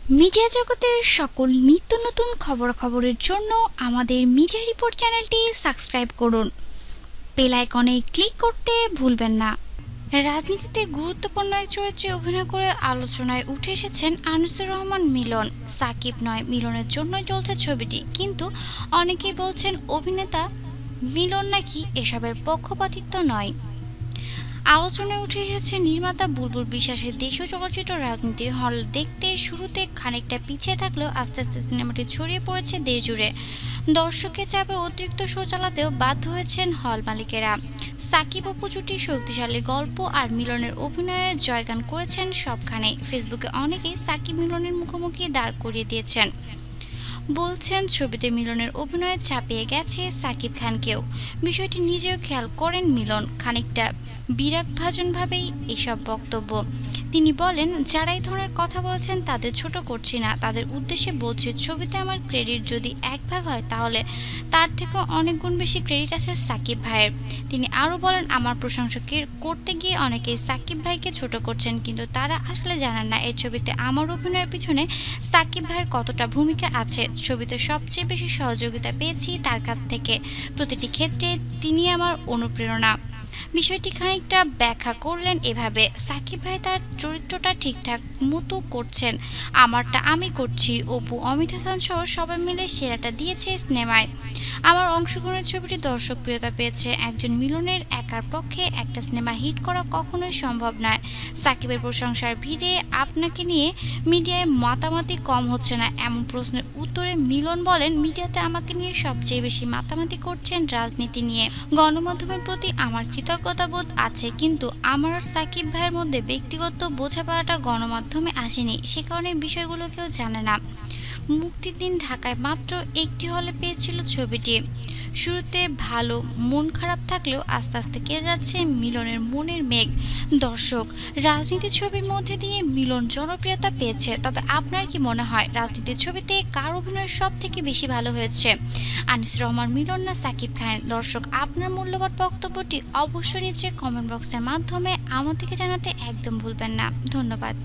Media জগতের সকল নিত্য নতুন খবরাখবরের জন্য আমাদের মিডিয়া রিপোর্ট চ্যানেলটি সাবস্ক্রাইব করুন। বেল আইকনে ক্লিক করতে ভুলবেন না। রাজনীতিতে গুরুত্বপূর্ণ এক চরিত্রে অভিনয় করে আলোচনায় উঠে এসেছেন আনিসুর রহমান মিলন। সাকিব নয়, মিলনের জন্যই চলছে ছবিটি, কিন্তু অনেকেই বলছেন অভিনেতা মিলন নাকি এসবের পক্ষপাতিত্ব নয়। আলোচনায় উঠে এসেছে নির্মাতা বুলবুল বিশ্বাসের দেশীয় চলচ্চিত্র রাজনীতি হল দেখতে শুরুতে খানিকটা পিছিয়ে থাকলেও আস্তে আস্তে সিনেমাটি ছড়িয়ে পড়েছে দেশ জুড়ে। দর্শকের চাপে অতিরিক্ত শো চালাতেও বাধ্য হয়েছেন হল মালিকেরা। সাকিব অপু জুটির শক্তিশালী গল্প আর মিলনের অভিনয়ে জয়গান করেছেন সবখানে। ফেসবুকে অনেকেই সাকিব মিলনের মুখোমুখি দাঁড় করিয়ে দিয়েছেন, বলছেন ছবিতে মিলনের অভিনয়ে চাপিয়ে গেছে সাকিব খানকেও। বিষয়টি নিজেও খেয়াল করেন মিলন। খানিকটা বিরাগভাজনভাবেই এসব বক্তব্য। তিনি বলেন, যারা এই ধরনের কথা বলছেন তাদের ছোট করছি না, তাদের উদ্দেশ্যে বলছি ছবিতে আমার ক্রেডিট যদি 1 ভাগ হয় তাহলে তার থেকেও অনেক গুণ বেশি ক্রেডিট আছে সাকিব ভাইয়ের। তিনি আরও বলেন, আমার প্রশংসা করতে গিয়ে অনেকেই সাকিব ভাইকে ছোট করছেন, কিন্তু তারা আসলে জানেন না এই ছবিতে আমার অভিনয়ের পিছনে সাকিব ভাইয়ের কতটা ভূমিকা আছে। ছবিতে সবচেয়ে বেশি সহযোগিতা পেয়েছি তার কাছ থেকে, প্রতিটি ক্ষেত্রে তিনি আমার অনুপ্রেরণা। বিষয়টি খানিকটা ব্যাখ্যা করলেন এভাবে, সাকিব ভাই তার চরিত্রটা ঠিকঠাক মতো করছেন, আমারটা আমি করছি। অপু, অমিত হাসান সহ সবাই মিলে সেরাটা দিয়েছে সিনেমায়। আমার অংশগ্রহণের ছবিটি দর্শকপ্রিয়তা পেয়েছে। একজন মিলনের একার পক্ষে একটা সিনেমা হিট করা কখনোই সম্ভব নয়। সাকিবের প্রশংসার ভিড়ে আপনাকে নিয়ে মিডিয়ায় মাতামাতি কম হচ্ছে না, এমন প্রশ্নের উত্তরে মিলন বলেন, মিডিয়াতে আমাকে নিয়ে সবচেয়ে বেশি মাতামাতি করছেন রাজনীতি নিয়ে। গণমাধ্যমের প্রতি আমার কৃতজ্ঞতাবোধ আছে, কিন্তু আমার আর সাকিব ভাইয়ের মধ্যে ব্যক্তিগত বোঝাপড়াটা গণমাধ্যমে আসেনি, সে কারণে বিষয়গুলো কেউ জানে না। মুক্তির দিন ঢাকায় মাত্র একটি হলে পেয়েছিল ছবিটি। শুরুতে ভালো মন খারাপ থাকলেও আস্তে আস্তে কেটে যাচ্ছে মিলনের মনের মেঘ। দর্শক, রাজনীতি ছবির মধ্যে দিয়ে মিলন জনপ্রিয়তা পেয়েছে, তবে আপনার কি মনে হয় রাজনীতির ছবিতে কার অভিনয় সব থেকে বেশি ভালো হয়েছে, আনিসুর রহমান মিলন না সাকিব খান? দর্শক, আপনার মূল্যবান বক্তব্যটি অবশ্যই নিচে কমেন্ট বক্সের মাধ্যমে আমাদেরকে জানাতে একদম ভুলবেন না। ধন্যবাদ।